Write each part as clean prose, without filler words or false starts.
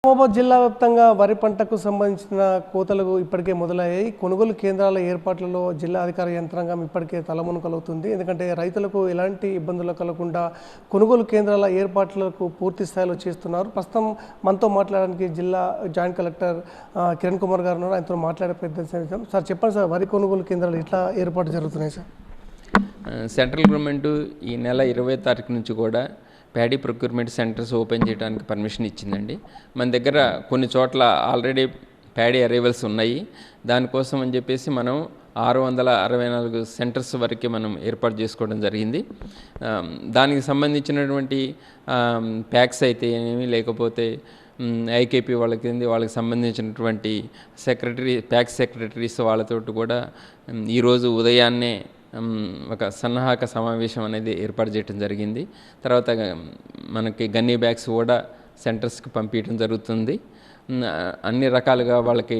నిజామాబాద్ జిల్లా వ్యాప్తంగా వరి పంటకు సంబంధించిన కోతలు ఇప్పటికే మొదలయ్యాయి. కొనుగోలు కేంద్రాల ఏర్పాట్లలో జిల్లా అధికార యంత్రాంగం ఇప్పటికే తలమునకలవుతుంది. ఎందుకంటే రైతులకు ఎలాంటి ఇబ్బందులు కలగకుండా కొనుగోలు కేంద్రాల ఏర్పాట్లకు పూర్తి స్థాయిలో చేస్తున్నారు. ప్రస్తుతం మనతో మాట్లాడడానికి జిల్లా జాయింట్ కలెక్టర్ కిరణ్ కుమార్ గారు ఉన్నారు. ఆయనతో మాట్లాడే ప్రయత్నం. సార్ చెప్పండి సార్, వరి కొనుగోలు కేంద్రాలు ఎట్లా ఏర్పాటు జరుగుతున్నాయి సార్? సెంట్రల్ గవర్నమెంట్ ఈ నెల 20వ తారీఖు నుంచి కూడా ప్యాడీ ప్రొక్యూర్మెంట్ సెంటర్స్ ఓపెన్ చేయడానికి పర్మిషన్ ఇచ్చిందండి. మన దగ్గర కొన్ని చోట్ల ఆల్రెడీ ప్యాడీ అరైవల్స్ ఉన్నాయి. దానికోసం అని చెప్పేసి మనం 664 సెంటర్స్ వరకు మనం ఏర్పాటు చేసుకోవడం జరిగింది. దానికి సంబంధించినటువంటి ప్యాక్స్ అయితే ఏమి లేకపోతే ఐకేపీ వాళ్ళకి సంబంధించినటువంటి ప్యాక్స్ సెక్రటరీస్ వాళ్ళతో కూడా ఈరోజు ఉదయాన్నే ఒక సన్నాహక సమావేశం అనేది ఏర్పాటు చేయడం జరిగింది. తర్వాత మనకి గన్నీ బ్యాగ్స్ కూడా సెంటర్స్కి పంపించడం జరుగుతుంది. అన్ని రకాలుగా వాళ్ళకి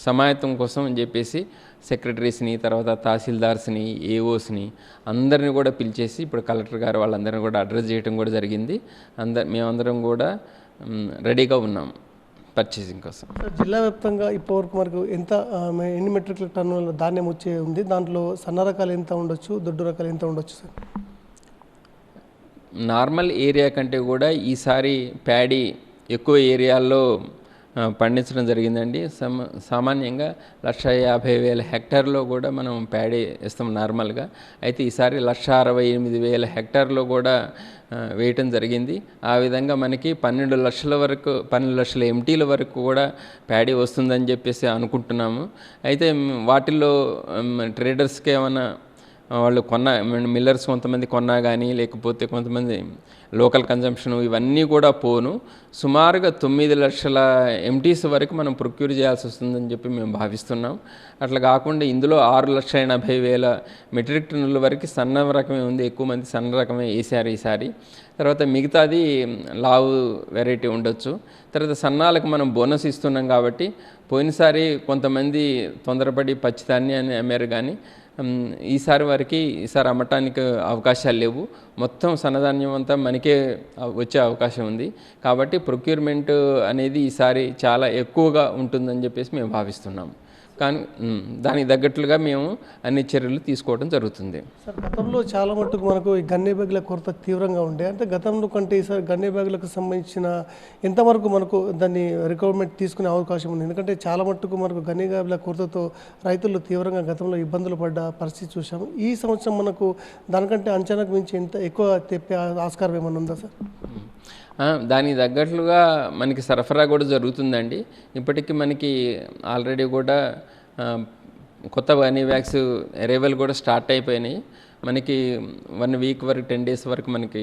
సమాయత్తం కోసం అని చెప్పేసి సెక్రటరీస్ని, తర్వాత తహసీల్దార్స్ని, ఏఓస్ని అందరిని కూడా పిలిచేసి ఇప్పుడు కలెక్టర్ గారు వాళ్ళందరినీ కూడా అడ్రస్ చేయడం కూడా జరిగింది. మేమందరం కూడా రెడీగా ఉన్నాం పర్చేసింగ్ కోసం. జిల్లా వ్యాప్తంగా ఇప్పటివరకు మనకు ఎన్ని మెట్రిక్ టన్నుల ధాన్యం వచ్చే ఉంది? దాంట్లో సన్న రకాలు ఎంత ఉండొచ్చు, దొడ్డు రకాలు ఎంత ఉండొచ్చు సార్? నార్మల్ ఏరియా కంటే కూడా ఈసారి ప్యాడీ ఎక్కువ ఏరియాల్లో పండించడం జరిగిందండి. సామాన్యంగా 150,000 హెక్టార్లో కూడా మనం ప్యాడీ ఇస్తాం నార్మల్గా. అయితే ఈసారి 168,000 హెక్టార్లో కూడా వేయటం జరిగింది. ఆ విధంగా మనకి 12 లక్షల ఎంటీల వరకు కూడా ప్యాడీ వస్తుందని చెప్పేసి అనుకుంటున్నాము. అయితే వాటిల్లో ట్రేడర్స్కి ఏమైనా వాళ్ళు మిల్లర్స్ కొంతమంది కొన్నా కానీ, లేకపోతే కొంతమంది లోకల్ కన్జంప్షన్ ఇవన్నీ కూడా పోను సుమారుగా 9 లక్షల ఎంటీస్ వరకు మనం ప్రొక్యూర్ చేయాల్సి వస్తుందని చెప్పి మేము భావిస్తున్నాం. అట్లా కాకుండా ఇందులో 6,80,000 మెట్రిక్ టన్నుల వరకు సన్న రకమే ఉంది. ఎక్కువ మంది సన్న రకమే వేసారు ఈసారి. తర్వాత మిగతాది లావు వెరైటీ ఉండొచ్చు. తర్వాత సన్నాలకు మనం బోనస్ ఇస్తున్నాం కాబట్టి పోయినసారి కొంతమంది తొందరపడి పచ్చిధాన్యాన్ని అమ్మారు కానీ ఈసారి అమ్మటానికి అవకాశాలు లేవు. మొత్తం సన్నధాన్యం అంతా మనకే వచ్చే అవకాశం ఉంది. కాబట్టి ప్రొక్యూర్మెంట్ అనేది ఈసారి చాలా ఎక్కువగా ఉంటుందని చెప్పేసి మేము భావిస్తున్నాము. కానీ దానికి తగ్గట్లుగా మేము అన్ని చర్యలు తీసుకోవడం జరుగుతుంది. సార్, గతంలో చాలా మట్టుకు మనకు ఈ గన్నీ బ్యాగుల కొరత తీవ్రంగా ఉండే, అంటే గతంలో కంటే ఈసారి గన్నీ బ్యాగులకు సంబంధించిన ఎంతవరకు మనకు దాన్ని రిక్వైర్మెంట్ తీసుకునే అవకాశం ఉంది? ఎందుకంటే చాలా మట్టుకు మనకు గన్నీ బ్యాగుల కొరతతో రైతులు తీవ్రంగా గతంలో ఇబ్బందులు పడ్డ పరిస్థితి చూసాము. ఈ సంవత్సరం మనకు దానికంటే అంచనాకు మించి ఎంత ఎక్కువ తెప్పే ఆస్కారం ఏమైనా ఉందా సార్? దానికి తగ్గట్లుగా మనకి సరఫరా కూడా జరుగుతుందండి. ఇప్పటికీ మనకి ఆల్రెడీ కూడా కొత్త గన్నీ బ్యాగ్స్ అరైవల్ కూడా స్టార్ట్ అయిపోయినాయి. మనకి 1 వీక్ వరకు 10 డేస్ వరకు మనకి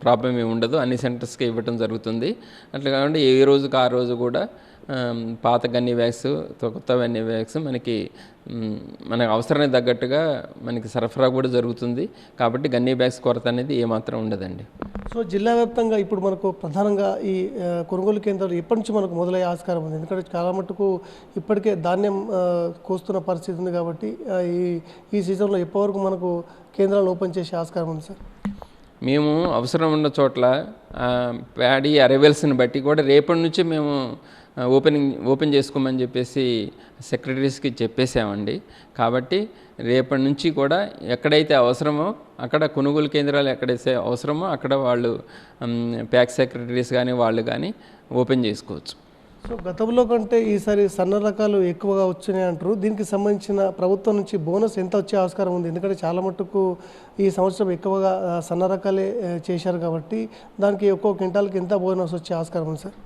ప్రాబ్లం ఏమి ఉండదు. అన్ని సెంటర్స్కి ఇవ్వటం జరుగుతుంది. అట్లా కాకుండా ఏ రోజుకి ఆ రోజు కూడా పాత గన్నీ బ్యాగ్స్, కొత్త గన్నీ బ్యాగ్స్ మనకి అవసరానికి తగ్గట్టుగా మనకి సరఫరా కూడా జరుగుతుంది. కాబట్టి గన్నీ బ్యాగ్స్ కొరత అనేది ఏమాత్రం ఉండదండి. సో జిల్లా వ్యాప్తంగా ఇప్పుడు మనకు ప్రధానంగా ఈ కొనుగోలు కేంద్రాలు ఎప్పటి నుంచి మనకు మొదలయ్యే ఆస్కారం ఉంది? ఎందుకంటే చాలా మటుకు ఇప్పటికే ధాన్యం కోస్తున్న పరిస్థితి ఉంది. కాబట్టి ఈ సీజన్లో ఎప్పటివరకు మనకు కేంద్రాలు ఓపెన్ చేసే ఆస్కారం ఉంది సార్? మేము అవసరం ఉన్న చోట్ల ప్యాడీ అరైవల్స్ని బట్టి కూడా రేపటి నుంచి మేము ఓపెన్ చేసుకోమని చెప్పేసి సెక్రటరీస్కి చెప్పేసామండి. కాబట్టి రేపటి నుంచి కూడా ఎక్కడైతే అవసరమో అక్కడ కొనుగోలు కేంద్రాలు ఎక్కడైతే అవసరమో అక్కడ వాళ్ళు ప్యాక్ సెక్రటరీస్ కానీ వాళ్ళు కానీ ఓపెన్ చేసుకోవచ్చు. సో గతంలో కంటే ఈసారి సన్న రకాలు ఎక్కువగా వచ్చినాయి అంటారు. దీనికి సంబంధించిన ప్రభుత్వం నుంచి బోనస్ ఎంత వచ్చే ఆస్కారం ఉంది? ఎందుకంటే చాలా మట్టుకు ఈ సంవత్సరం ఎక్కువగా సన్న రకాలే చేశారు కాబట్టి దానికి ఒక్కో క్వింటాల్కి ఎంత బోనస్ వచ్చే ఆస్కారం ఉంది సార్?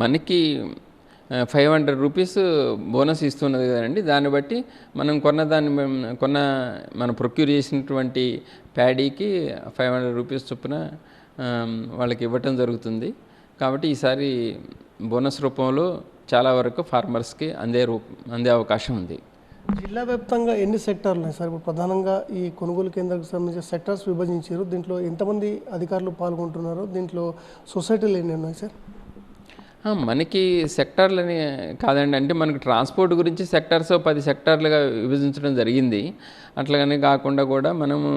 మనకి 500 రూపీస్ బోనస్ ఇస్తున్నది కదండి. దాన్ని బట్టి మనం మనం ప్రొక్యూర్ చేసినటువంటి ప్యాడీకి 500 రూపీస్ చొప్పున వాళ్ళకి ఇవ్వటం జరుగుతుంది. కాబట్టి ఈసారి బోనస్ రూపంలో చాలా వరకు ఫార్మర్స్కి అందే అవకాశం ఉంది. జిల్లా వ్యాప్తంగా ఎన్ని సెక్టార్లు ఉన్నాయి సార్? ఇప్పుడు ప్రధానంగా ఈ కొనుగోలు కేంద్రానికి సంబంధించిన సెక్టార్స్ విభజించారు. దీంట్లో ఎంతమంది అధికారులు పాల్గొంటున్నారు? దీంట్లో సొసైటీలు ఎన్ని ఉన్నాయి సార్? మనకి సెక్టార్లని కాదండి, అంటే మనకి ట్రాన్స్పోర్ట్ గురించి సెక్టార్స్ 10 సెక్టార్లుగా విభజించడం జరిగింది. అట్లాగనే కాకుండా కూడా మనము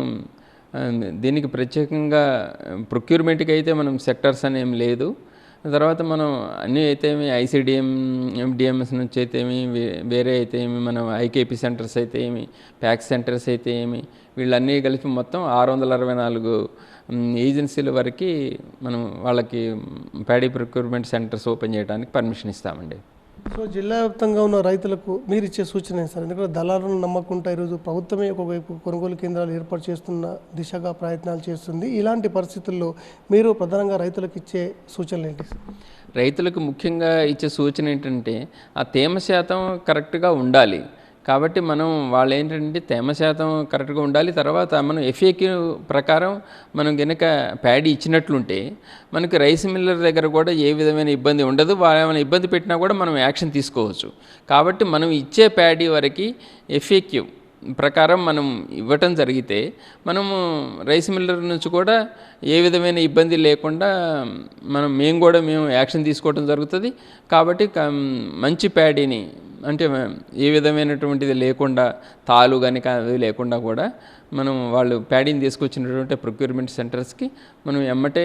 దీనికి ప్రత్యేకంగా ప్రొక్యూర్మెంట్కి అయితే మనం సెక్టార్స్ అని ఏం లేదు. తర్వాత మనం అన్నీ అయితే ఐసిడిఎం ఎండిఎంఎస్ నుంచి అయితే వేరే అయితే మనం ఐకేపీ సెంటర్స్ అయితే ప్యాక్ సెంటర్స్ అయితే వీళ్ళన్నీ కలిపి మొత్తం 664 ఏజెన్సీల వరకు మనం వాళ్ళకి ప్యాడీ ప్రొక్యూర్మెంట్ సెంటర్స్ ఓపెన్ చేయడానికి పర్మిషన్ ఇస్తామండి. సో జిల్లా వ్యాప్తంగా ఉన్న రైతులకు మీరు ఇచ్చే సూచన ఏంటి సార్? ఎందుకంటే దళారులను నమ్మకుండా ఈరోజు ప్రభుత్వమే ఒకవైపు కొనుగోలు కేంద్రాలు ఏర్పాటు చేస్తున్న దిశగా ప్రయత్నాలు చేస్తుంది. ఇలాంటి పరిస్థితుల్లో మీరు ప్రధానంగా రైతులకు ఇచ్చే సూచనలు ఏంటి? రైతులకు ముఖ్యంగా ఇచ్చే సూచన ఏంటంటే ఆ తేమ శాతం కరెక్ట్గా ఉండాలి. కాబట్టి మనం వాళ్ళు ఏంటంటే తేమ శాతం కరెక్ట్గా ఉండాలి. తర్వాత మనం ఎఫ్ఏక్యూ ప్రకారం మనం కనుక ప్యాడీ ఇచ్చినట్లుంటే మనకి రైస్ మిల్లర్ దగ్గర కూడా ఏ విధమైన ఇబ్బంది ఉండదు. వాళ్ళు ఏమైనా ఇబ్బంది పెట్టినా కూడా మనం యాక్షన్ తీసుకోవచ్చు. కాబట్టి మనం ఇచ్చే ప్యాడీ వరకు ఎఫ్ఏక్యూ ప్రకారం మనం ఇవ్వటం జరిగితే మనము రైస్ మిల్లర్ నుంచి కూడా ఏ విధమైన ఇబ్బంది లేకుండా మేము యాక్షన్ తీసుకోవడం జరుగుతుంది. కాబట్టి మంచి ప్యాడీని అంటే ఏ విధమైనటువంటిది లేకుండా తాలు కానీ లేకుండా కూడా మనం వాళ్ళు ప్యాడీని తీసుకొచ్చినటువంటి ప్రొక్యూర్మెంట్ సెంటర్స్కి మనం ఎమ్మటే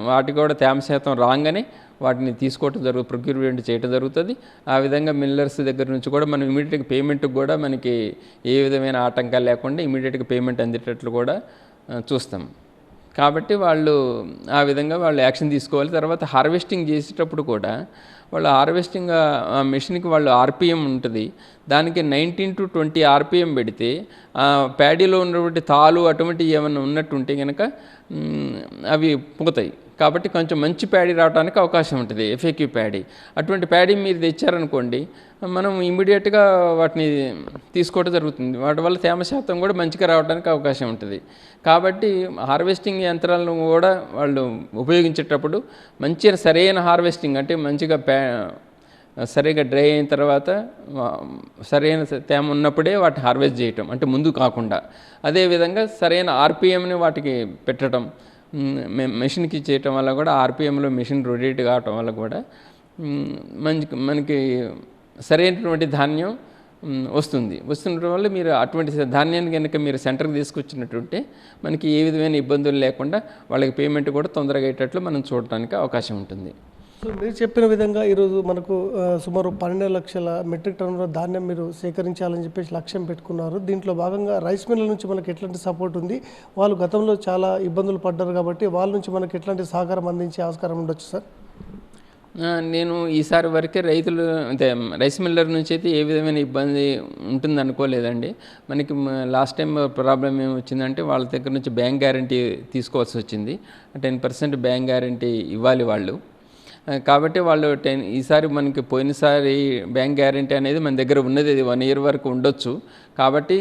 వాటికి కూడా తేమ శాతం రాగానే వాటిని తీసుకోవటం ప్రొక్యూర్మెంట్ చేయడం జరుగుతుంది. ఆ విధంగా మిల్లర్స్ దగ్గర నుంచి కూడా మనం ఇమీడియట్గా పేమెంట్కి కూడా మనకి ఏ విధమైన ఆటంకాలు లేకుండా ఇమీడియట్గా పేమెంట్ అందేటట్లు కూడా చూస్తాం. కాబట్టి వాళ్ళు ఆ విధంగా వాళ్ళు యాక్షన్ తీసుకోవాలి. తర్వాత హార్వెస్టింగ్ చేసేటప్పుడు కూడా వాళ్ళు హార్వెస్టింగ్ మెషిన్కి వాళ్ళు ఆర్పిఎం ఉంటుంది. దానికి 19 to 20 ఆర్పిఎం పెడితే ప్యాడీలో ఉన్నటువంటి తాలు అటువంటివి ఏమైనా ఉన్నట్టుంటే కనుక అవి పోతాయి. కాబట్టి కొంచెం మంచి ప్యాడీ రావడానికి అవకాశం ఉంటుంది, ఎఫ్ఏక్యూ ప్యాడీ. అటువంటి ప్యాడీ మీరు తెచ్చారనుకోండి, మనం ఇమ్మీడియట్గా వాటిని తీసుకోవడం జరుగుతుంది. వాటి వల్ల తేమ శాతం కూడా మంచిగా రావడానికి అవకాశం ఉంటుంది. కాబట్టి హార్వెస్టింగ్ యంత్రాలను కూడా వాళ్ళు ఉపయోగించేటప్పుడు మంచిగా సరైన హార్వెస్టింగ్ అంటే మంచిగా సరిగా డ్రై అయిన తర్వాత సరైన తేమ ఉన్నప్పుడే వాటిని హార్వెస్ట్ చేయటం, అంటే ముందు కాకుండా. అదేవిధంగా సరైన ఆర్పిఎంని వాటికి పెట్టడం, మెషిన్కి చేయటం వల్ల కూడా ఆర్పిఎంలో మెషిన్ రొటేట్ కావటం వల్ల కూడా మనకి సరైనటువంటి ధాన్యం వస్తుండటం వల్ల మీరు అటువంటి ధాన్యాన్ని కనుక మీరు సెంటర్కి తీసుకొచ్చినట్టుంటే మనకి ఏ విధమైన ఇబ్బందులు లేకుండా వాళ్ళకి పేమెంట్ కూడా తొందరగా అయ్యేటట్లు మనం చూడటానికి అవకాశం ఉంటుంది. సో మీరు చెప్పిన విధంగా ఈరోజు మనకు సుమారు 12 లక్షల మెట్రిక్ టన్నుల ధాన్యం మీరు సేకరించాలని చెప్పేసి లక్ష్యం పెట్టుకున్నారు. దీంట్లో భాగంగా రైస్ మిల్ల నుంచి మనకు ఎట్లాంటి సపోర్ట్ ఉంది? వాళ్ళు గతంలో చాలా ఇబ్బందులు పడ్డారు కాబట్టి వాళ్ళ నుంచి మనకు ఎట్లాంటి సహకారం అందించే ఆస్కారం ఉండొచ్చు సార్? నేను ఈసారి వరకే రైతులు అంటే రైస్ మిల్లర్ నుంచి అయితే ఏ విధమైన ఇబ్బంది ఉంటుంది అనుకోలేదండి. మనకి లాస్ట్ టైం ప్రాబ్లం ఏమి వచ్చిందంటే వాళ్ళ దగ్గర నుంచి బ్యాంక్ గ్యారంటీ తీసుకోవాల్సి వచ్చింది. 10% బ్యాంక్ గ్యారంటీ ఇవ్వాలి వాళ్ళు. కాబట్టి వాళ్ళు ఈసారి మనకి పోయినసారి బ్యాంక్ గ్యారంటీ అనేది మన దగ్గర ఉన్నది 1 year వరకు ఉండొచ్చు. కాబట్టి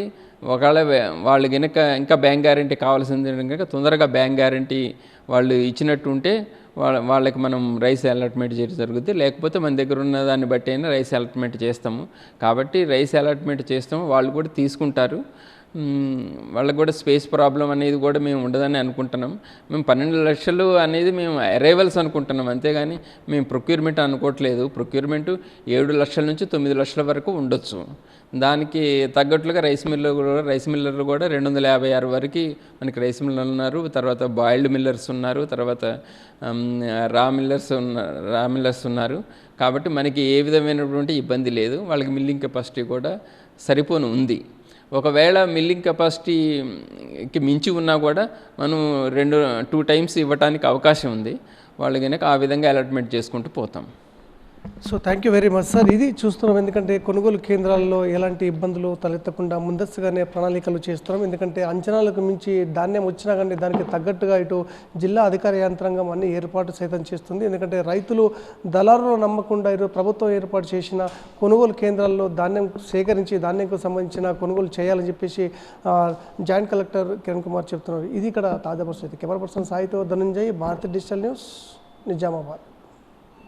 ఒకవేళ వాళ్ళు కనుక ఇంకా బ్యాంక్ గ్యారంటీ కావాల్సింది కనుక తొందరగా బ్యాంక్ గ్యారంటీ వాళ్ళు ఇచ్చినట్టు ఉంటే వాళ్ళకి మనం రైస్ అలాట్మెంట్ చేయడం జరుగుతుంది. లేకపోతే మన దగ్గర ఉన్న దాన్ని బట్టి అయినా రైస్ అలాట్మెంట్ చేస్తాము. కాబట్టి రైస్ అలాట్మెంట్ చేస్తాము, వాళ్ళు కూడా తీసుకుంటారు. వాళ్ళకు కూడా స్పేస్ ప్రాబ్లం అనేది కూడా మేము ఉండదని అనుకుంటున్నాం. మేము 12 లక్షలు అనేది మేము అరైవల్స్ అనుకుంటున్నాం, అంతేగాని మేము ప్రొక్యూర్మెంట్ అనుకోవట్లేదు. ప్రొక్యూర్మెంట్ 7 లక్షల నుంచి 9 లక్షల వరకు ఉండొచ్చు. దానికి తగ్గట్లుగా రైస్ మిల్లర్లు కూడా 256 వరకు మనకి రైస్ మిల్లర్లు ఉన్నారు. తర్వాత బాయిల్డ్ మిల్లర్స్ ఉన్నారు. తర్వాత రా మిల్లర్స్ ఉన్నారు. కాబట్టి మనకి ఏ విధమైనటువంటి ఇబ్బంది లేదు. వాళ్ళకి మిల్లింగ్ కెపాసిటీ కూడా సరిపోను ఉంది. ఒకవేళ మిల్లింగ్ కెపాసిటీకి మించి ఉన్నా కూడా మనం 2 times ఇవ్వడానికి అవకాశం ఉంది. వాళ్ళు కనుక ఆ విధంగా అలాట్మెంట్ చేసుకుంటూ పోతాం. So thank you very much sir. ఇది చూస్తున్నాం, ఎందుకంటే కొనుగోలు కేంద్రాల్లో ఎలాంటి ఇబ్బందులు తలెత్తకుండా ముందస్తుగానే ప్రణాళికలు చేస్తున్నాం. ఎందుకంటే అంచనాలకు మించి ధాన్యం వచ్చినా కానీ దానికి తగ్గట్టుగా ఇటు జిల్లా అధికార యంత్రాంగం అన్ని ఏర్పాటు సైతం చేస్తుంది. ఎందుకంటే రైతులు దళారులు నమ్మకుండా ఈరోజు ప్రభుత్వం ఏర్పాటు చేసిన కొనుగోలు కేంద్రాల్లో ధాన్యం సేకరించి ధాన్యంకు సంబంధించిన కొనుగోలు చేయాలని చెప్పేసి జాయింట్ కలెక్టర్ కిరణ్ కుమార్ చెప్తున్నారు. ఇది ఇక్కడ తాజా పరిస్థితి. కెమెరా పర్సన్ సాయితో ధనంజయ్, భారత్ డిజిటల్ న్యూస్, నిజామాబాద్.